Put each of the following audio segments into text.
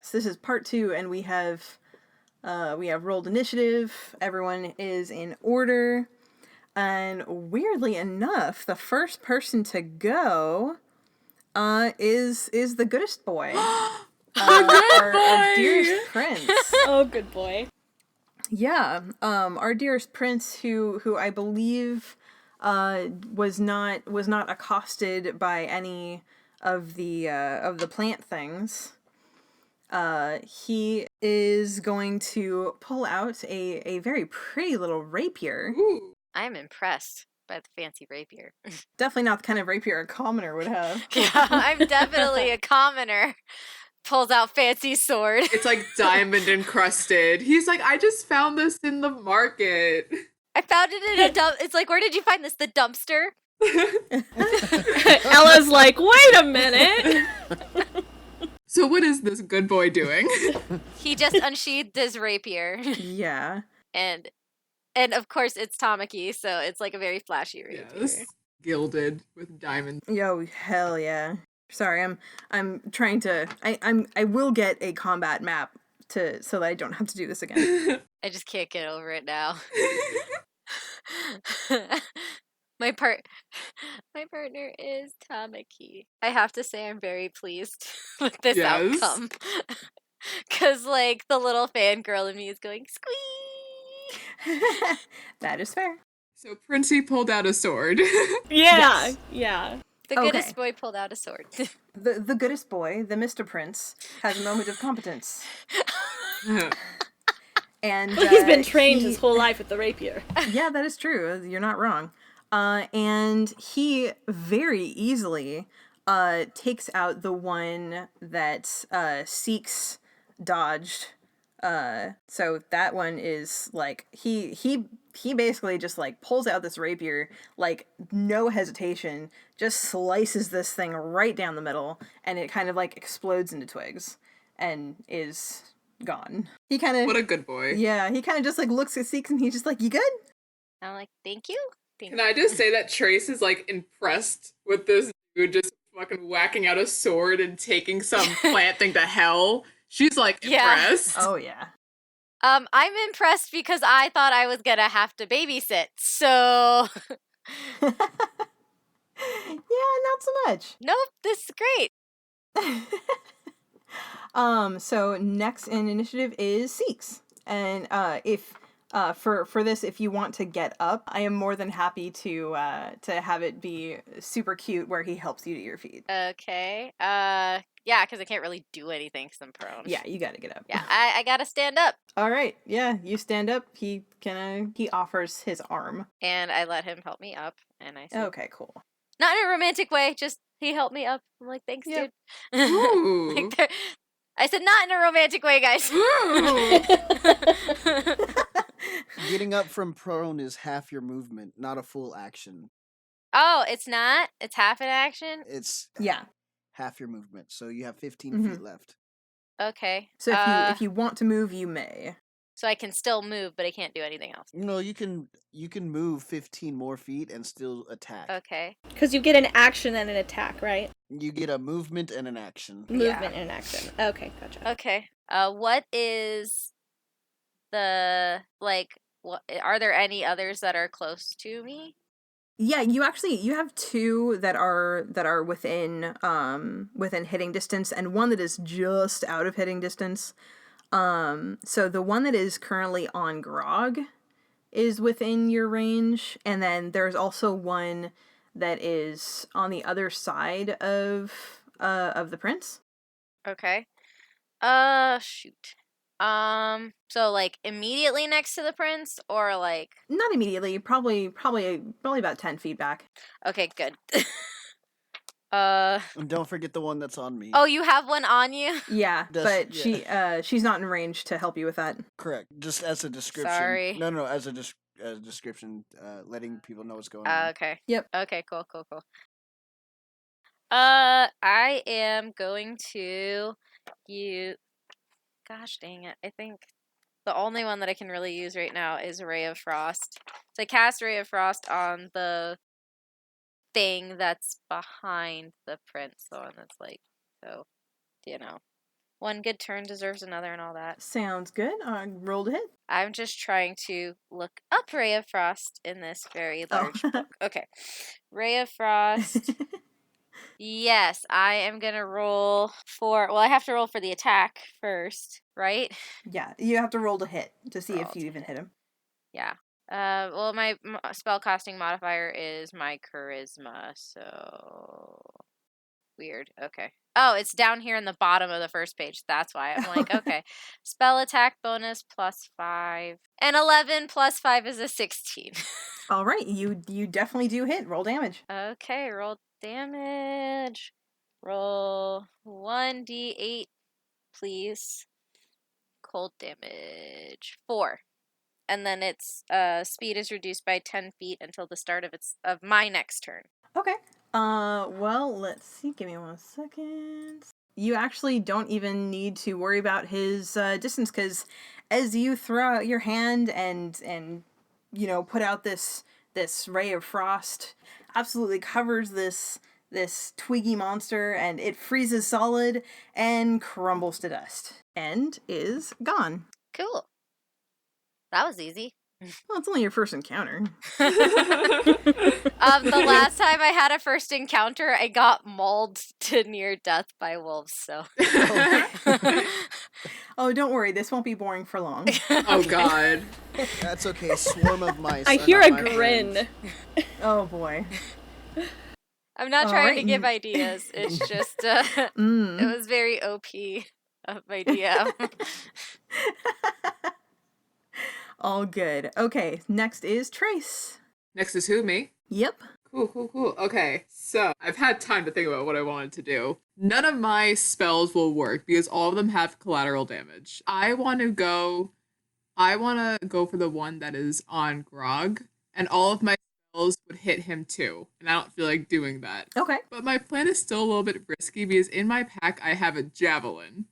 So this is part 2, and we have rolled initiative. Everyone is in order, and weirdly enough, the first person to go is the goodest boy. Our dearest prince. Oh, good boy. Yeah, our dearest prince, who I believe was not accosted by any of the plant things. He is going to pull out a very pretty little rapier. Ooh. I'm impressed by the fancy rapier. Definitely not the kind of rapier a commoner would have. Yeah, I'm definitely a commoner. Pulls out fancy sword. It's like diamond encrusted. He's like, I just found this in the market. I found it in a dump. It's like, where did you find this? The dumpster? Ella's like, wait a minute. So what is this good boy doing? He just unsheathed his rapier. Yeah. And of course it's Tamaki, so it's like a very flashy rapier. Yes. Gilded with diamonds. Yo, hell yeah. Sorry, I'm trying to I will get a combat map so that I don't have to do this again. I just can't get over it now. My partner is Tamaki. I have to say I'm very pleased with this outcome. Cause like the little fangirl in me is going squee. That is fair. So Princey pulled out a sword. Yeah, Yes. yeah. The goodest boy pulled out a sword. The goodest boy, the Mr. Prince, has a moment of competence. And Well, he's been trained his whole life with the rapier. Yeah, that is true. You're not wrong. And he very easily takes out the one that Seeks dodged. So that one is like he basically just like pulls out this rapier, like no hesitation, just slices this thing right down the middle, and it kind of like explodes into twigs and is gone. He kind of What a good boy. Yeah, he kind of just like looks at Seeks and he's just like, "You good?" I'm like, thank you. Can I just say that Trace is like impressed with this dude just fucking whacking out a sword and taking some plant thing to hell? She's like impressed. Oh yeah. I'm impressed because I thought I was gonna have to babysit, so Yeah, not so much. Nope, this is great. So next in initiative is Seeks. And if for this, if you want to get up, I am more than happy to have it be super cute where he helps you to your feet. Okay. Yeah, because I can't really do anything because I'm prone. Yeah, you gotta get up. Yeah, I gotta stand up. All right. Yeah, you stand up. He offers his arm. And I let him help me up, and I say, okay, cool. Not in a romantic way, just he helped me up. I'm like, thanks, dude. Ooh. Like, I said not in a romantic way, guys. Getting up from prone is half your movement, not a full action. Oh, it's not? It's half an action? It's half your movement, so you have 15 feet left. Okay. So if you want to move, you may. So I can still move, but I can't do anything else. No, you can move 15 more feet and still attack. Okay. Because you get an action and an attack, right? You get a movement and an action. Movement and an action. Okay, gotcha. Okay. What is the what are there any others that are close to me? Yeah, you have 2 that are within hitting distance, and one that is just out of hitting distance. So the one that is currently on Grog is within your range, and then there's also one that is on the other side of the prince. Okay. Shoot. So like immediately next to the prince, or like not immediately, probably about 10 feet back. Okay, good. And don't forget the one that's on me. Oh, you have one on you? Yeah, but she's not in range to help you with that. Correct. Just as a description. Sorry. No, as a description, letting people know what's going on. Okay. Yep. Okay, cool. I am going to use... Gosh dang it. I think the only one that I can really use right now is Ray of Frost. So I cast Ray of Frost on the thing that's behind the prince, the one that's like, so, you know. one good turn deserves another and all that. Sounds good. Roll to hit. I'm just trying to look up Ray of Frost in this very large book. Okay. Ray of Frost. Yes, I am going to roll for... Well, I have to roll for the attack first, right? Yeah, you have to roll to hit to see Roll if you to even hit him. Yeah. Well, my spellcasting modifier is my charisma, so... Weird. Okay. Oh, it's down here in the bottom of the first page. That's why I'm like, okay. Spell attack bonus +5. And 11 plus 5 is a 16. All right, you definitely do hit. Roll damage. Okay, roll damage. Roll 1d8, please. Cold damage. 4. And then its speed is reduced by 10 feet until the start of my next turn. Okay. Well, let's see. Give me 1 second. You actually don't even need to worry about his distance, because as you throw out your hand and put out this ray of frost, absolutely covers this twiggy monster, and it freezes solid and crumbles to dust and is gone. Cool. That was easy. Well, it's only your first encounter. The last time I had a first encounter, I got mauled to near death by wolves, so. Oh, don't worry. This won't be boring for long. Oh, God. That's okay. A swarm of mice. I are hear not a my grin. friends. Oh, boy. I'm not All trying right, to give you- ideas. It's just, Mm. it was very OP of my DM. All good. Okay, next is Trace. Next is who? Me? Yep. Cool. Okay, so I've had time to think about what I wanted to do. None of my spells will work because all of them have collateral damage. I want to go for the one that is on Grog, and all of my spells would hit him too, and I don't feel like doing that. Okay. But my plan is still a little bit risky because in my pack I have a javelin.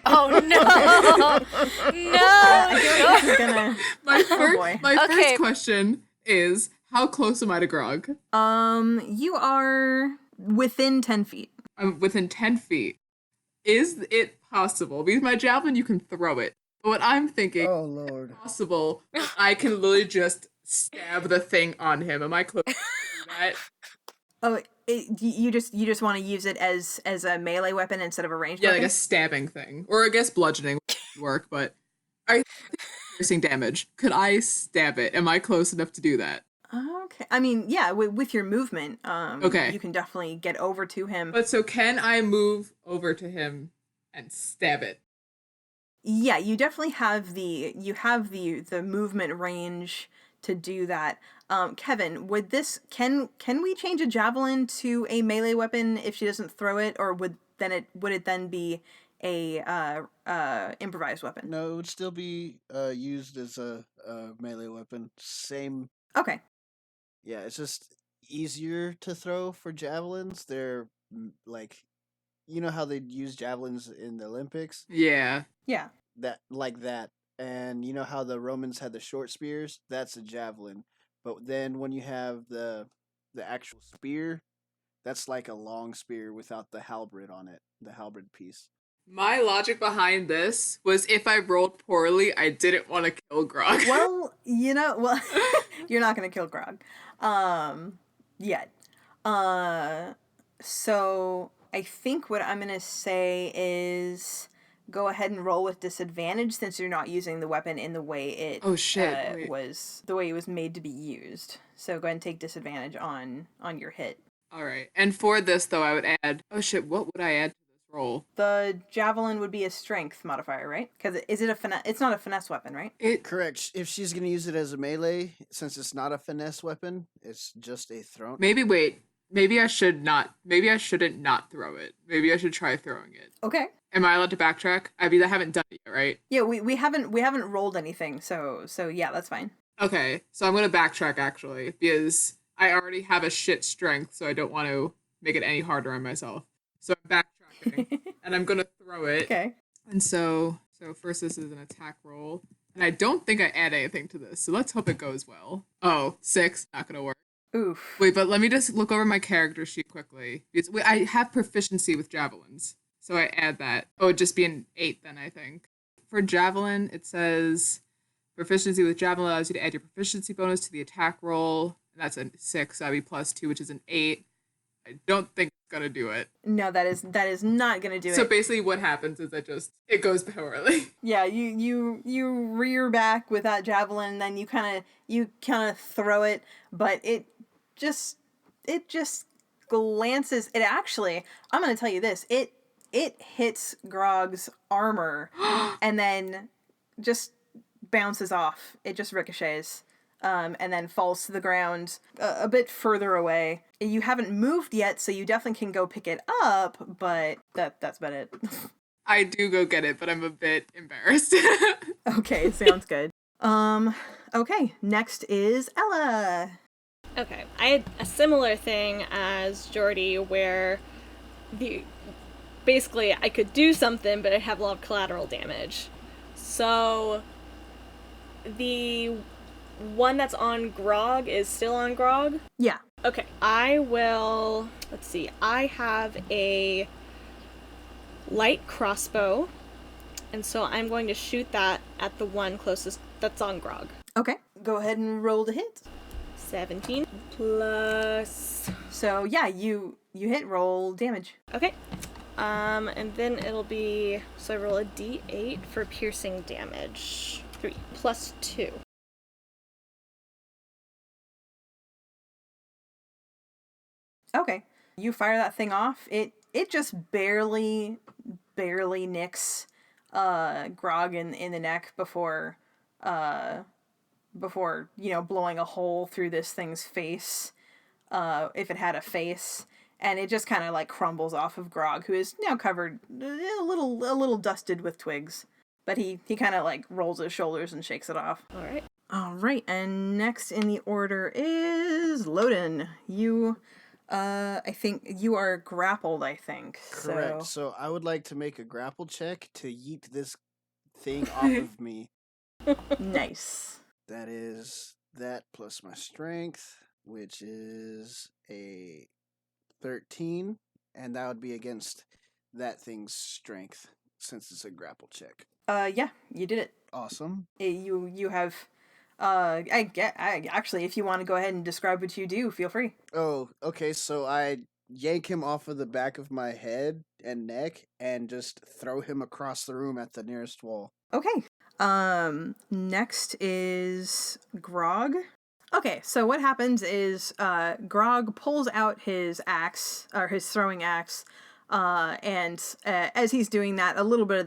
Oh, no! I feel like this is No! gonna. My boy. Okay. first question is, how close am I to Grog? You are within 10 feet. I'm within 10 feet. Is it possible? Because my javelin, you can throw it. But what I'm thinking, Oh Lord. possible, I can literally just stab the thing on him. Am I close to do that? Oh, you just want to use it as a melee weapon instead of a ranged Yeah, weapon? like a stabbing thing. Or I guess bludgeoning would work, but I piercing damage. Could I stab it? Am I close enough to do that? Okay. I mean, yeah, with your movement, Okay. you can definitely get over to him. But so can I move over to him and stab it? Yeah, you definitely have the movement range to do that. Kevin, would this can we change a javelin to a melee weapon if she doesn't throw it, or would it then be a improvised weapon? No, it would still be used as a melee weapon. Same. Okay. Yeah, it's just easier to throw for javelins. They're like, you know how they use javelins in the Olympics? Yeah. Yeah. That like that. And you know how the Romans had the short spears? That's a javelin. But then when you have the actual spear, that's like a long spear without the halberd on it, the halberd piece. My logic behind this was if I rolled poorly, I didn't want to kill Grog. Well, you're not gonna kill Grog, yet. So I think what I'm gonna say is go ahead and roll with disadvantage since you're not using the weapon in the way it Oh, shit. Wait. was made to be used. So go ahead and take disadvantage on your hit. Alright. And for this, though, I would add... Oh, shit. What would I add to this roll? The javelin would be a strength modifier, right? Because it's not a finesse weapon, right? Correct. If she's going to use it as a melee, since it's not a finesse weapon, it's just a thrown. Maybe I shouldn't not throw it. Maybe I should try throwing it. Okay. Am I allowed to backtrack? I mean, I haven't done it yet, right? Yeah, we haven't rolled anything, so yeah, that's fine. Okay, so I'm gonna backtrack, actually, because I already have a shit strength, so I don't want to make it any harder on myself. So I'm backtracking, and I'm gonna throw it. Okay. And so first this is an attack roll, and I don't think I add anything to this, so let's hope it goes well. Oh, 6, not gonna work. Oof. Wait, but let me just look over my character sheet quickly. I have proficiency with javelins. So I add that. Oh, it'd just be an 8 then, I think. For Javelin, it says proficiency with Javelin allows you to add your proficiency bonus to the attack roll. And that's a 6, so that'd be +2, which is an 8. I don't think it's gonna do it. No, that is not gonna do it. So basically what happens is it goes poorly. Yeah, you rear back with that javelin, and then you kind of throw it, but it just glances. It actually, I'm gonna tell you this. It hits Grog's armor, and then just bounces off. It just ricochets. And then falls to the ground a bit further away. You haven't moved yet, so you definitely can go pick it up, but that's about it. I do go get it, but I'm a bit embarrassed. Okay, sounds good. Okay, next is Ella. Okay, I had a similar thing as Jordy, where basically I could do something, but I'd have a lot of collateral damage. So the one that's on Grog is still on Grog? Yeah. Okay, I will, let's see, I have a light crossbow, and so I'm going to shoot that at the one closest that's on Grog. Okay, go ahead and roll to hit. 17 plus... So yeah, you hit, roll damage. Okay. And then it'll be, so I roll a d8 for piercing damage. 3 plus 2. Okay. You fire that thing off. It just barely nicks Grog in the neck before blowing a hole through this thing's face, if it had a face, and it just kind of like crumbles off of Grog, who is now covered a little dusted with twigs, but he kind of like rolls his shoulders and shakes it off. All right, and next in the order is Loden. You, I think you are grappled, I think. Correct. So I would like to make a grapple check to yeet this thing off of me. Nice. That is that plus my strength, which is a 13, and that would be against that thing's strength since it's a grapple check. Yeah, you did it. Awesome. You have, actually, if you want to go ahead and describe what you do, feel free. Oh, okay, so I yank him off of the back of my head and neck and just throw him across the room at the nearest wall. Okay. Next is Grog. Okay, so what happens is, Grog pulls out his axe, or his throwing axe, and as he's doing that, a little bit of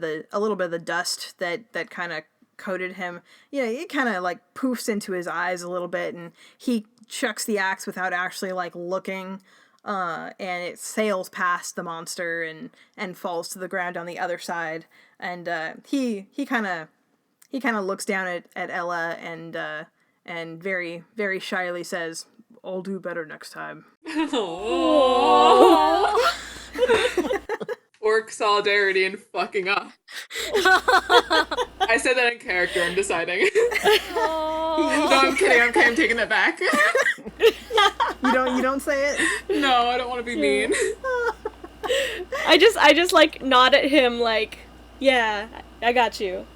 the dust that kind of coated him, it kind of like poofs into his eyes a little bit, and he chucks the axe without actually like looking, and it sails past the monster and falls to the ground on the other side, and he kind of looks down at Ella and very, very shyly says, "I'll do better next time." Orc solidarity and fucking up. I said that in character, I'm deciding. No, I'm kidding, I'm taking that back. You don't say it? No, I don't want to be mean. I just like nod at him like, yeah, I got you.